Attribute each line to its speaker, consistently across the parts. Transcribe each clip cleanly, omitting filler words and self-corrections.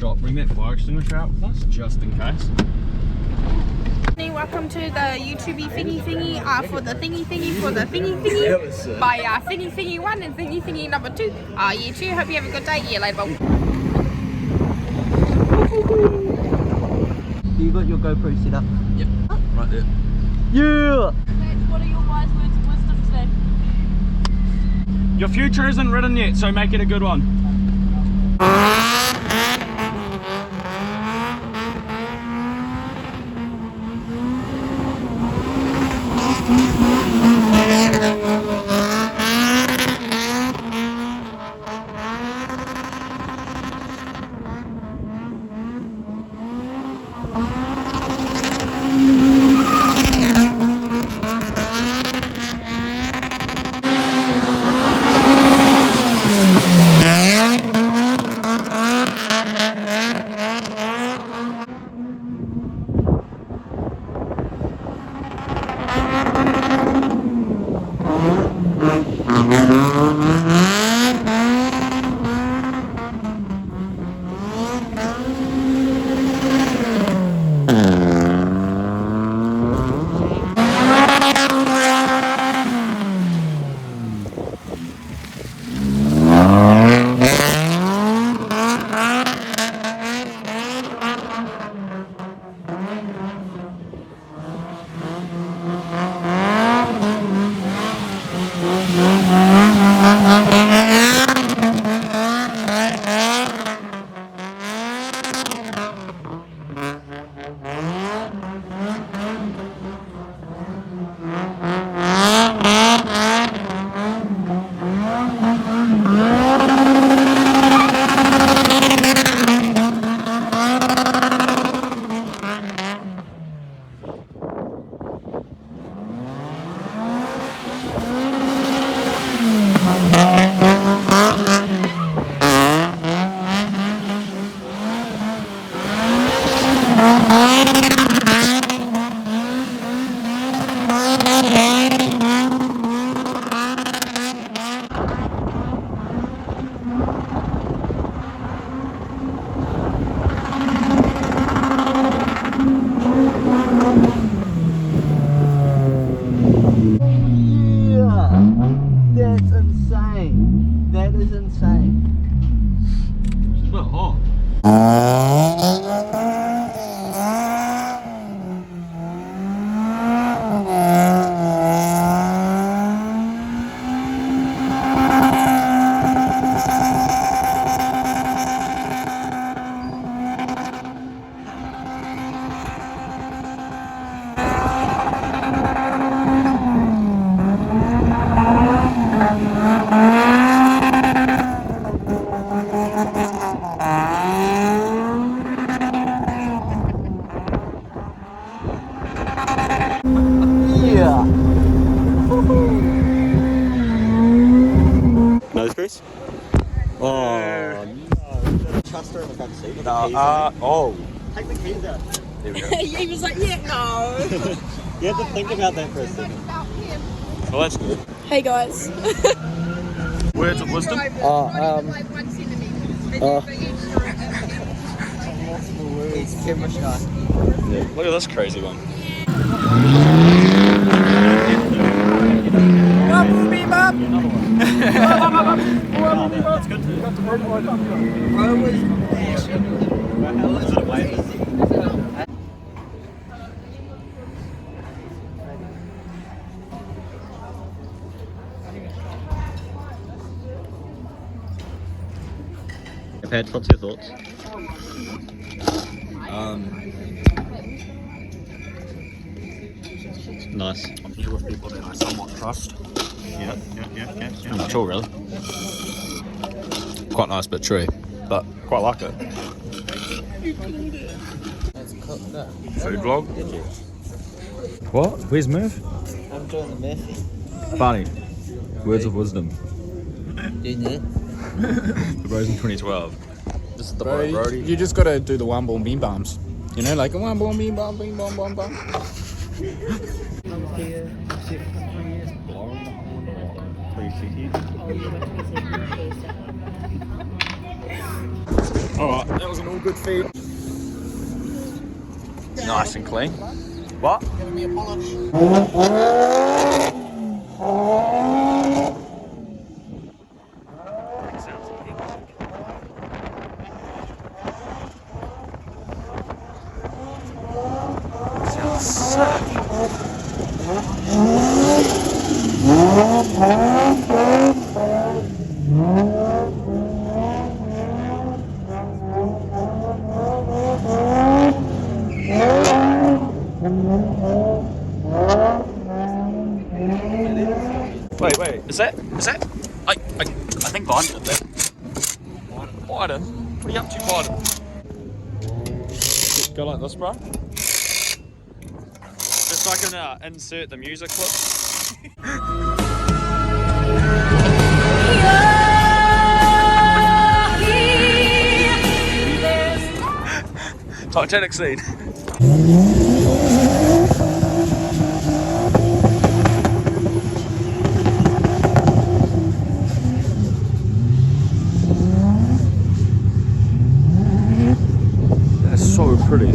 Speaker 1: shop. Bring that fire extinguisher out with us, just in case.
Speaker 2: Welcome to the YouTube thingy for the thingy for the thingy by thingy 1 and thingy number 2. Year 2. Hope you have a good day. Yeah, later.
Speaker 3: You got your GoPro set up?
Speaker 1: Yep, right there.
Speaker 3: Yeah!
Speaker 2: What are your wise words of wisdom today?
Speaker 1: Your future isn't written yet, so make it a good one.
Speaker 3: That's insane. That is insane.
Speaker 1: It's a bit hot.
Speaker 3: Yeah.
Speaker 4: Nose grease? Oh, no. Trust her in the back seat. With the keys
Speaker 1: oh.
Speaker 4: Take the keys out.
Speaker 1: There we go.
Speaker 2: He was like, yeah, no.
Speaker 4: You have to think about that for a second.
Speaker 1: Well, that's good.
Speaker 2: Hey guys.
Speaker 1: Words of wisdom?
Speaker 3: He's camera shy.
Speaker 1: Yeah. Look at this crazy one.
Speaker 4: That's good. Ped, what's your thoughts? Nice.
Speaker 1: I'm here with people that I somewhat trust.
Speaker 4: Yeah.
Speaker 1: Pretty much all, really. Quite nice bit tree, but quite like it. Food vlog? What? Where's Murph?
Speaker 3: I'm doing the Murphy.
Speaker 1: Barney. Words of wisdom.
Speaker 3: Doing that.
Speaker 1: The Bros in 2012. Just the
Speaker 5: Bro,
Speaker 1: Brody.
Speaker 5: you just gotta do the one ball beam bombs. You know, like a one ball beam bomb, bing bom bom bom.
Speaker 1: Alright, that was an all good feed. Nice and clean. What?
Speaker 4: Giving me a polish.
Speaker 1: Wait, is that? I think Biden did that. Biden? What are you up to, Biden? Go like this, bro. Just so I can insert the music clip. Titanic scene. That's so pretty.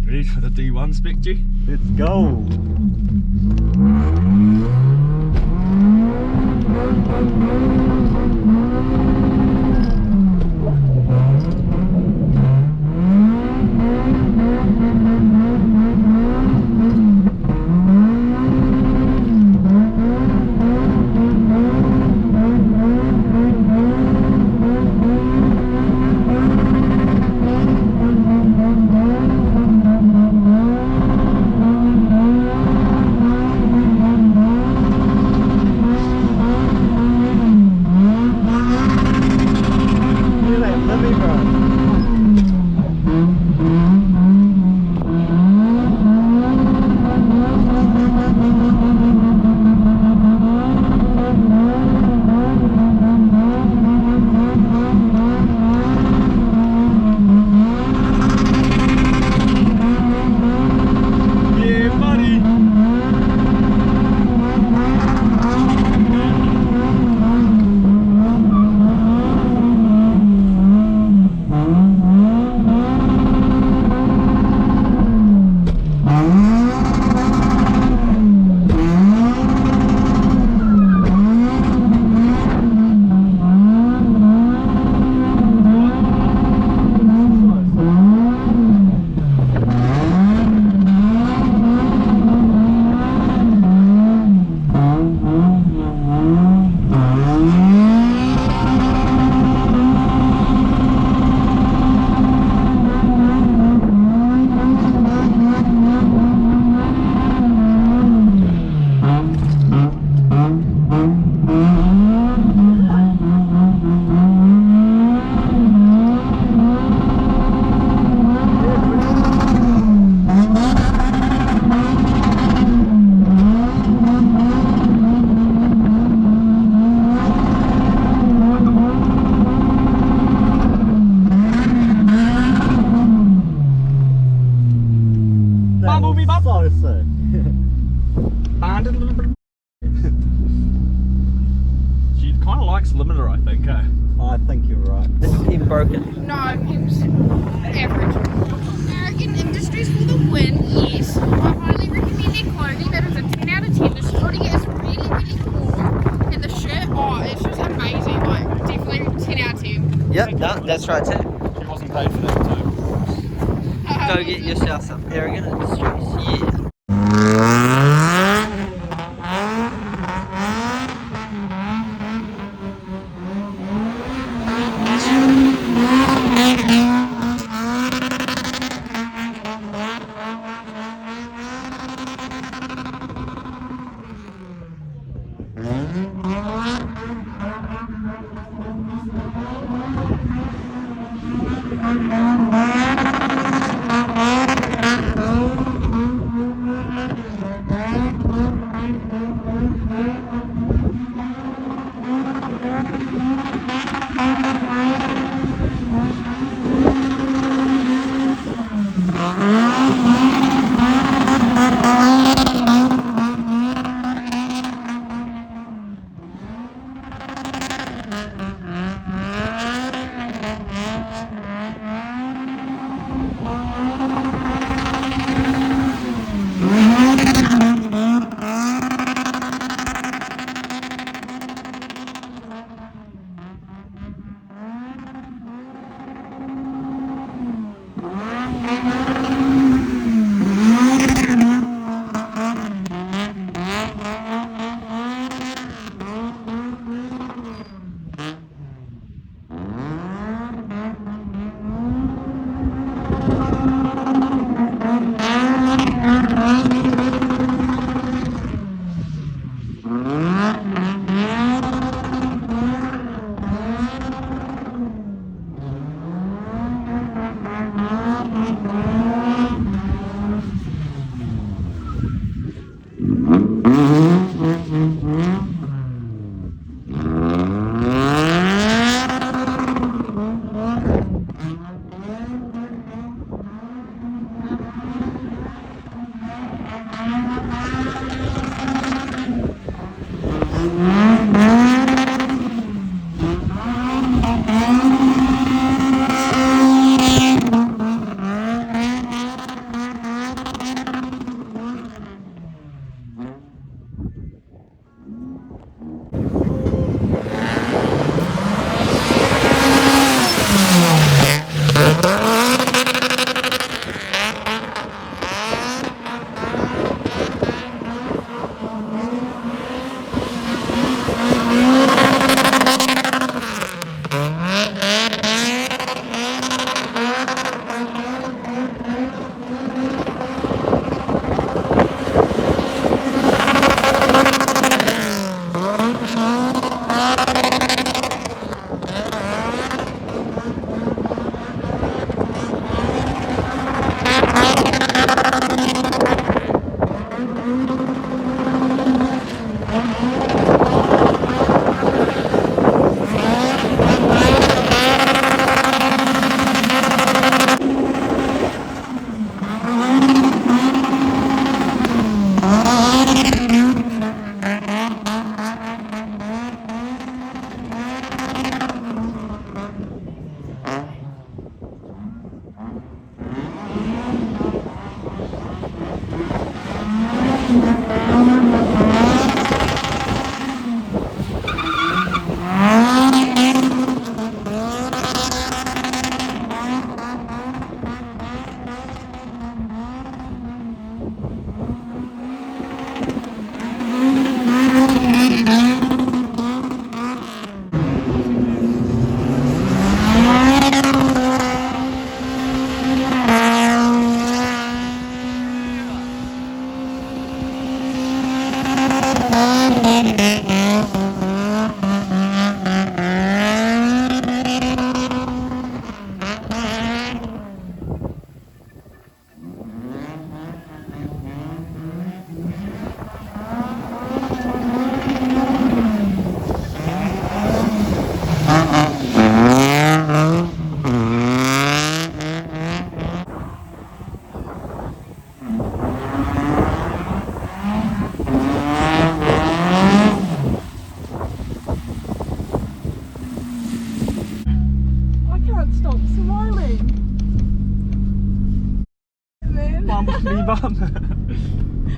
Speaker 1: Ready for the D1 spec, G?
Speaker 4: Let's go. say.
Speaker 1: She kind of likes limiter, I think, eh?
Speaker 4: I think you're right.
Speaker 3: This pin broken.
Speaker 2: No, Pim's average. Arrogant Industries for the win, yes. I highly recommend their clothing. That is a 10 out of 10. The hoodie is really, really cool. And the shirt, oh, it's just amazing. Like, definitely 10 out of 10.
Speaker 3: Yep, no, that's right too.
Speaker 1: She wasn't paid for that, too.
Speaker 3: Go get yourself some Arrogant Industries. Yeah.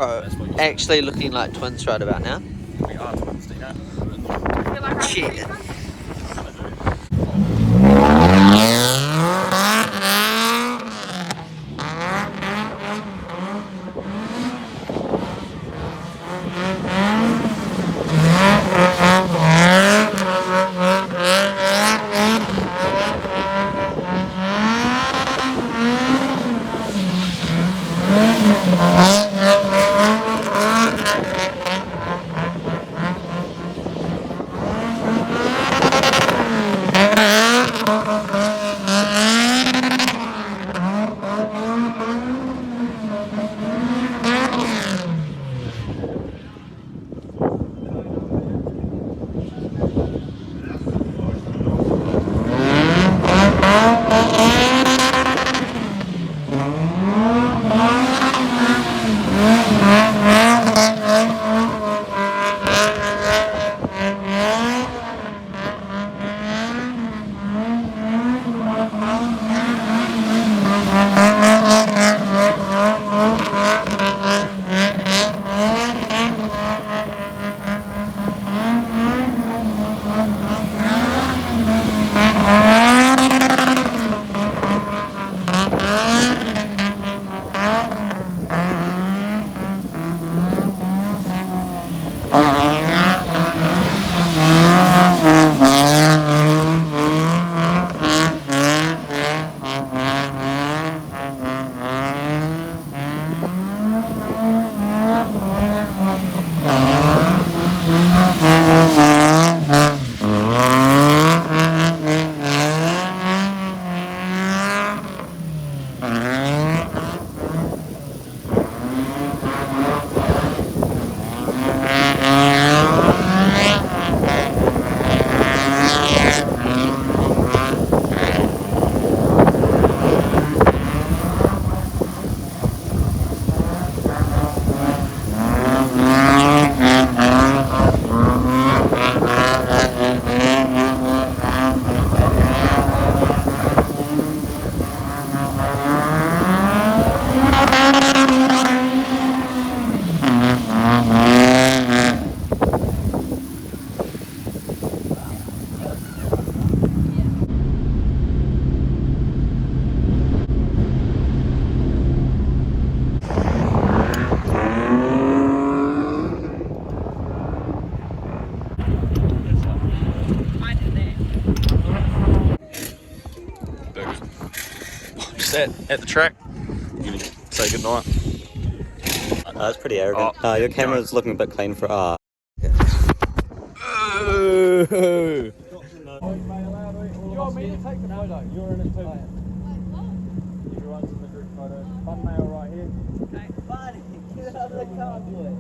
Speaker 3: Actually looking like twins right about now.
Speaker 1: We are twins, do you know?
Speaker 2: I feel like I'm
Speaker 3: Shit.
Speaker 1: Set at the track. You gonna say goodnight?
Speaker 4: That's pretty arrogant.
Speaker 1: Oh,
Speaker 4: Your camera's looking a bit clean for.
Speaker 1: Oh.
Speaker 4: You
Speaker 1: want me to take the photo? You're in it too. Everyone's in the group photo. Thumbnail right here.
Speaker 3: Buddy, get out of the car, boy.